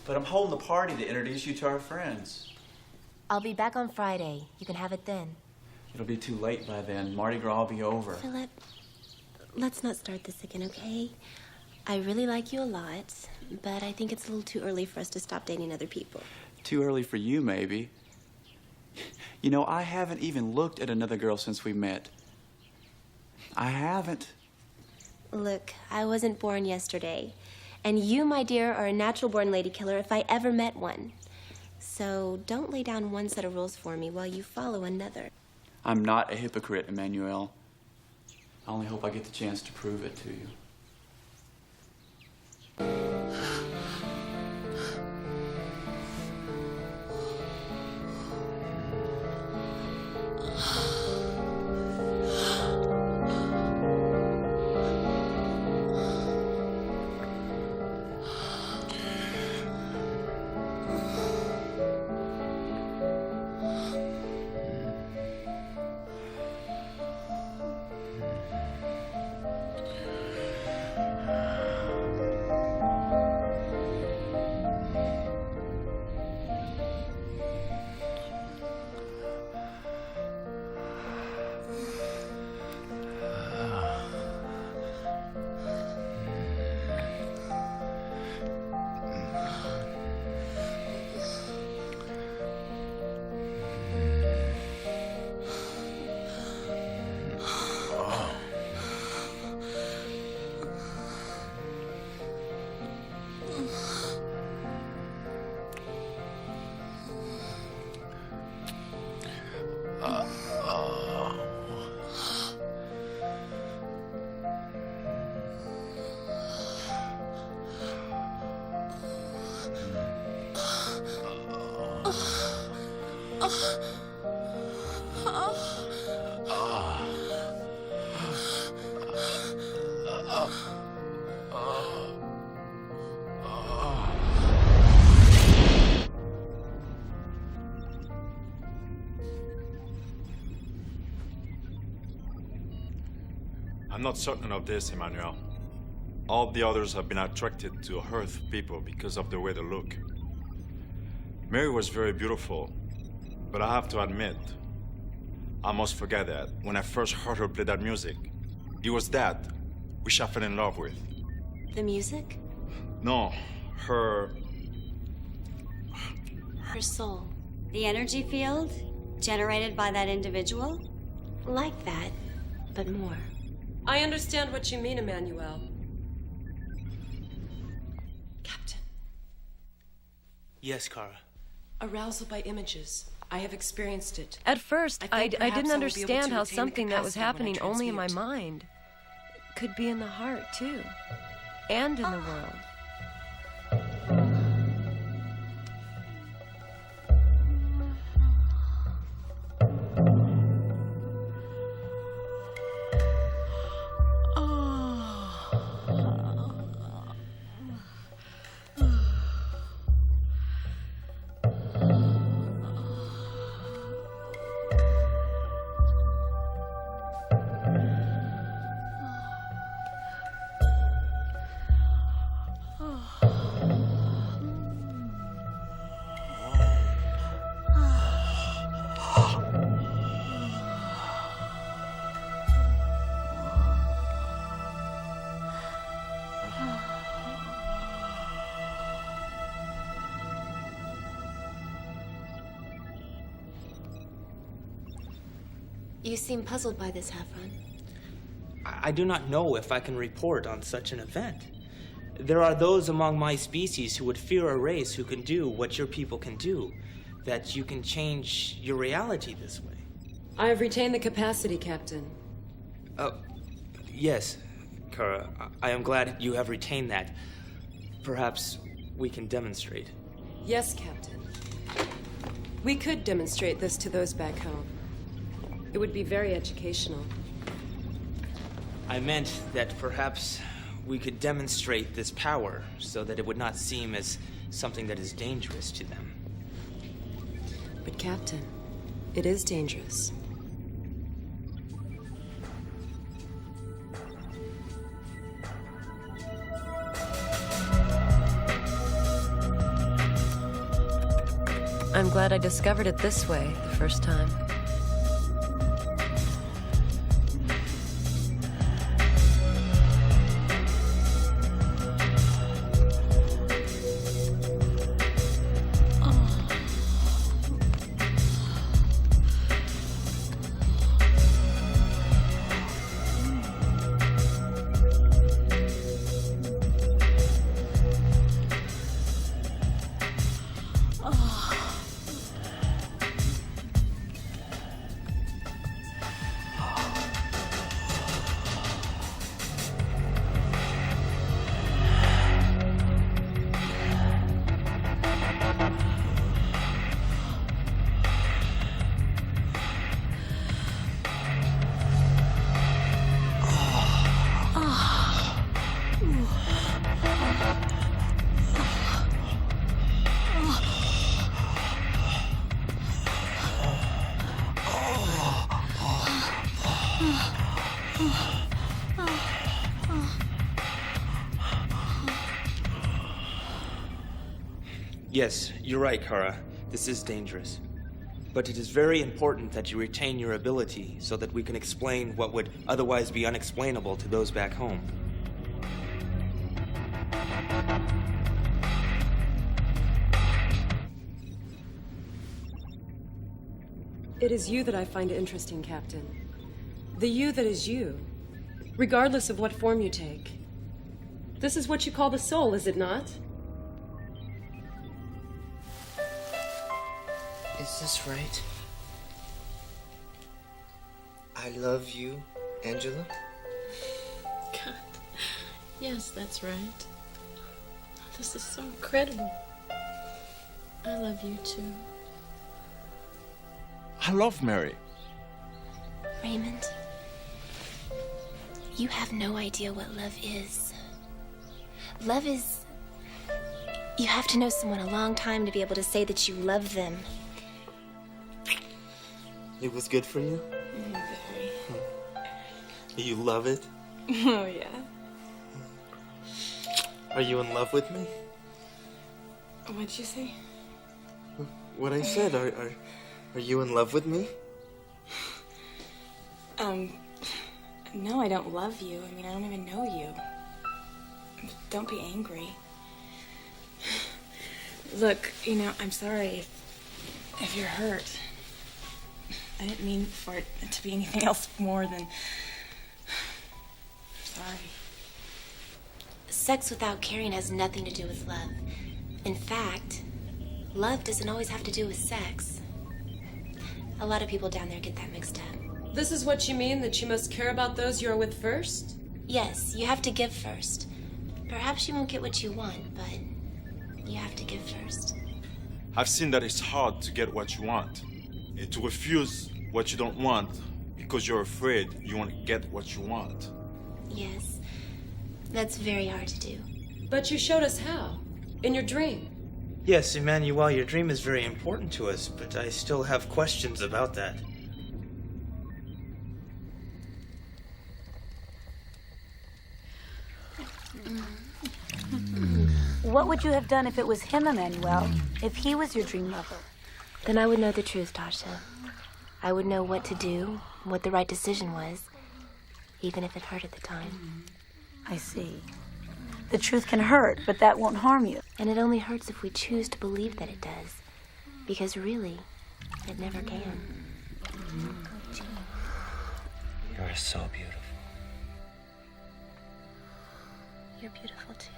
But I'm holding the party to introduce you to our friends. I'll be back on Friday. You can have it then. It'll be too late by then. Mardi Gras will be over. Philip, let's not start this again, okay? I really like you a lot, but I think it's a little too early for us to stop dating other people. Too early for you, maybe. You know, I haven't even looked at another girl since we met. I haven't. Look, I wasn't born yesterday. And you, my dear, are a natural-born lady killer if I ever met one. So don't lay down one set of rules for me while you follow another. I'm not a hypocrite, Emmanuel. I only hope I get the chance to prove it to you. I'm not certain of this, Emmanuel. All the others have been attracted to Earth people because of the way they look. Mary was very beautiful, but I have to admit, I must forget that when I first heard her play that music, it was that which I fell in love with. The music? No, her soul. The energy field generated by that individual? Like that, but more. I understand what you mean, Emmanuel. Captain. Yes, Kara. Arousal by images. I have experienced it. At first, I think perhaps didn't I will be able understand to how retain the something that was capacity when I happening only in my transmute. mind could be in the heart, too. And in the world. You seem puzzled by this, Hafron. I do not know if I can report on such an event. There are those among my species who would fear a race who can do what your people can do, that you can change your reality this way. I have retained the capacity, Captain. Yes, Kara. I am glad you have retained that. Perhaps we can demonstrate. Yes, Captain. We could demonstrate this to those back home. It would be very educational. I meant that perhaps we could demonstrate this power so that it would not seem as something that is dangerous to them. But, Captain, it is dangerous. I'm glad I discovered it this way the first time. Yes, you're right, Kara. This is dangerous. But it is very important that you retain your ability so that we can explain what would otherwise be unexplainable to those back home. It is you that I find interesting, Captain. The you that is you, regardless of what form you take. This is what you call the soul, is it not? Is this right? I love you, Angela? God. Yes, that's right. This is so incredible. I love you too. I love Mary. Raymond, you have no idea what love is. Love is... You have to know someone a long time to be able to say that you love them. It was good for you? Very. You love it? Oh, yeah. Are you in love with me? What'd you say? What I said, are you in love with me? No, I don't love you. I mean, I don't even know you. Don't be angry. Look, you know, I'm sorry if you're hurt. I didn't mean for it to be anything else more than... Sorry. Sex without caring has nothing to do with love. In fact, love doesn't always have to do with sex. A lot of people down there get that mixed up. This is what you mean, that you must care about those you are with first? Yes, you have to give first. Perhaps you won't get what you want, but you have to give first. I've seen that it's hard to get what you want. And to refuse what you don't want because you're afraid you won't get what you want. Yes, that's very hard to do. But you showed us how. In your dream. Yes, Emmanuel, your dream is very important to us, but I still have questions about that. What would you have done if it was him, Emmanuel? If he was your dream lover? Then I would know the truth, Tasha. I would know what to do, what the right decision was, even if it hurt at the time. I see. The truth can hurt, but that won't harm you. And it only hurts if we choose to believe that it does. Because really, it never can. You're so beautiful. You're beautiful too.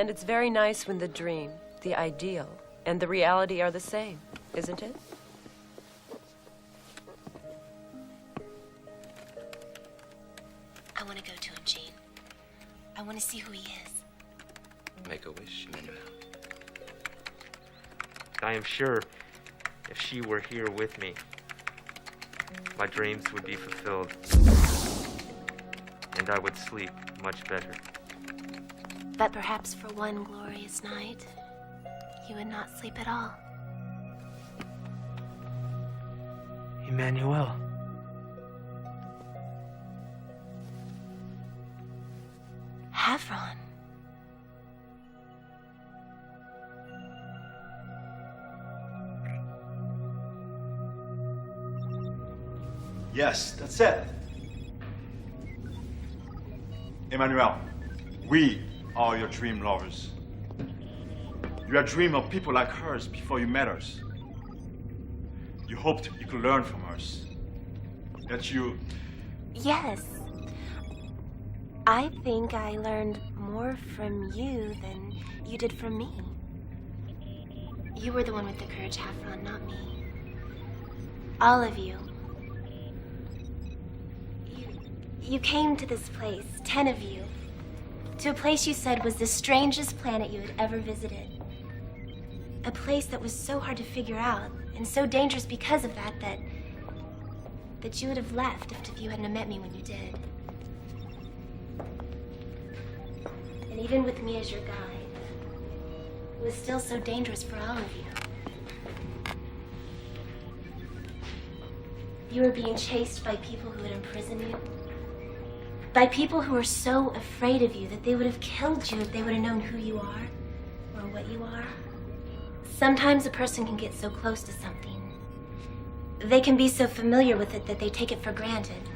And it's very nice when the dream, the ideal, and the reality are the same, isn't it? I want to go to him, Jane. I want to see who he is. Make a wish, Emmanuel. I am sure if she were here with me, my dreams would be fulfilled, and I would sleep much better. But perhaps for one glorious night, you would not sleep at all. Emmanuel. Havron. Yes, that's it. Emmanuel, we are your dream lovers. You had dreamed of people like hers before you met us. You hoped you could learn from us. That you... Yes. I think I learned more from you than you did from me. You were the one with the courage, Havron, not me. All of you. You came to this place, 10 of you, to a place you said was the strangest planet you had ever visited. A place that was so hard to figure out, and so dangerous because of that, that you would have left if you hadn't met me when you did. And even with me as your guide, it was still so dangerous for all of you. You were being chased by people who would imprison you. By people who were so afraid of you that they would have killed you if they would have known who you are or what you are. Sometimes a person can get so close to something. They can be so familiar with it that they take it for granted.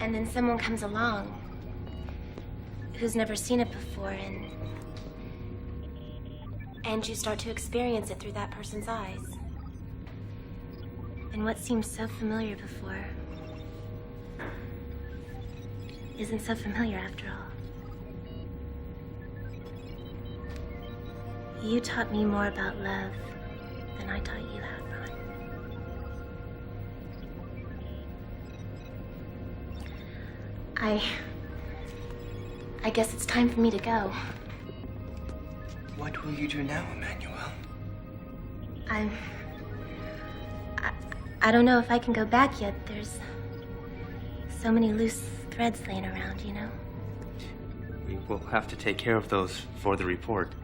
And then someone comes along who's never seen it before, and you start to experience it through that person's eyes. And what seemed so familiar before isn't so familiar after all. You taught me more about love than I taught you, Havron. I guess it's time for me to go. What will you do now, Emmanuel? I don't know if I can go back yet. There's so many loose threads laying around, you know? We will have to take care of those for the report.